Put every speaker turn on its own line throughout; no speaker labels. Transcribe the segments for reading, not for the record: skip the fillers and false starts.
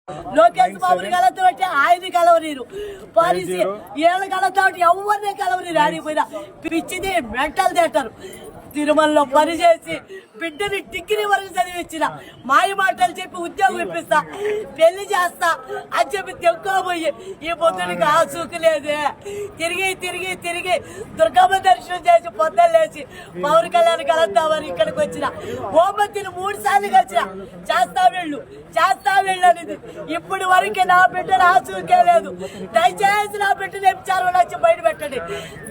లోకేష్ బాబుని కలవబట్టి ఆయన కలవనీరు పాలిసి ఏళ్ళు కలవబట్టి ఎవరిని కలవనీరు ఆడిపోయినా పిచ్చిది మెంటల్ థియేటర్ తిరుమలలో పనిచేసి బిడ్డని డిగ్రీ వరకు చదివించిన మాయ మాటలు చెప్పి ఉద్యోగం ఇప్పిస్తా పెళ్లి చేస్తా అని చెప్పి తెక్కోబోయి ఈ పొద్దునికి ఆసూకు లేదే తిరిగి తిరిగి తిరిగి దుర్గమ్మ దర్శనం చేసి పొద్దులేసి పవన్ కళ్యాణ్ కలుద్దామని ఇక్కడికి వచ్చిన ఓమతిని 3 సార్లు కలిసిన చేస్తా వెళ్ళు అనేది ఇప్పుడు వరకు నా బిడ్డను ఆసూకే లేదు. దయచేసి నా బిడ్డను ఎంచారు వచ్చి బయట పెట్టండి.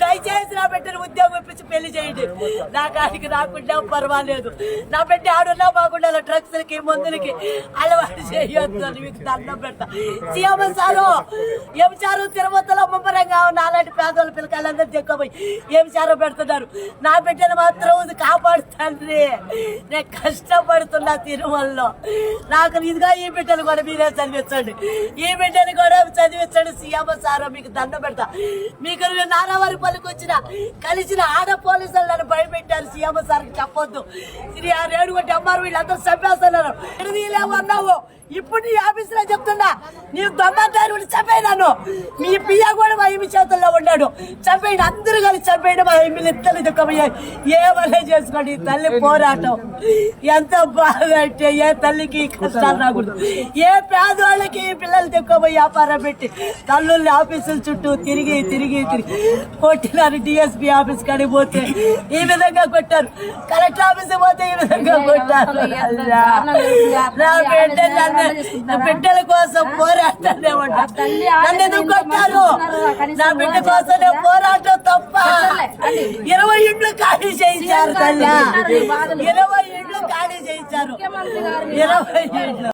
దయచేసి నా బిడ్డను ఉద్యోగం ఇప్పించి పెళ్లి చేయండి. నా కాడికి రాకుండా పర్వాలేదు. నా బిడ్డ ఆడున్నా బాగుండా డ్రగ్స్లకి మందులకి అలవాటు చేయొద్దు అని మీకు దండం పెడతా. సీఎం సారు ఎంచారు తిరుమతలో ముమ్మరంగా నాలాంటి పేదోళ్ళ పిల్లకాయలందరూ తెక్కపోయి ఎంచారు పెడుతున్నారు. నా బిడ్డను మాత్రం కాపాడుతండ్రి. నేను కష్టపడుతున్నా తిరుమలలో. నాకు ఇదిగా ఈ బిడ్డను కూడా మీరే చదివించండి. ఈ బిడ్డను కూడా చదివించండి. సీఎం సారు మీకు దండం పెడతా. మీకు నారావారి పల్లికి వచ్చిన కలిసిన ఆడ పోలీసులు నన్ను భయపెట్టారు. సీఎం సార్కి చెప్పొద్దు. రేడుగొట్టి అమ్మారు వీళ్ళందరూ చంపేస్తున్నారు. అన్నావు ఇప్పుడు నీ ఆఫీసులో చెప్తున్నా నీవు దొంగదారు చంపేనాను. మీ పియ్య కూడా మా ఇమి చేతుల్లో ఉన్నాడు. చంపేయండి, అందరూ కలిసి చంపేయండి. మా ఇమ్మిలు ఇద్దరు దుఃఖమయ్యాయి. ఏమనే చేసుకోండి. తల్లి పోరాటం ఎంత బాగా అంటే ఏ తల్లికి కష్టాలు రాకూడదు. ఏ పేదవాళ్ళకి పిల్లలు దుఃఖమయ్యి వ్యాపారం పెట్టి తల్లుల్ని ఆఫీసుల చుట్టూ తిరిగి తిరిగి తిరిగి కొట్టినారు. డిఎస్పీ ఆఫీస్ కాడికి పోతే ఈ విధంగా కొట్టారు. కలెక్టర్ ఆఫీస్ పోతే ఈ విధంగా కొట్టారు. నా బిడ్డల కోసం పోరాటానే ఉంటారు. నన్ను ఎందుకు కొట్టారు? నా బిడ్డ కోసం పోరాటం తప్ప 20 ఇండ్లు ఖాళీ చేయించారు. తల్లి 20 ఇండ్లు ఖాళీ చేయించారు. 20 ఇండ్లు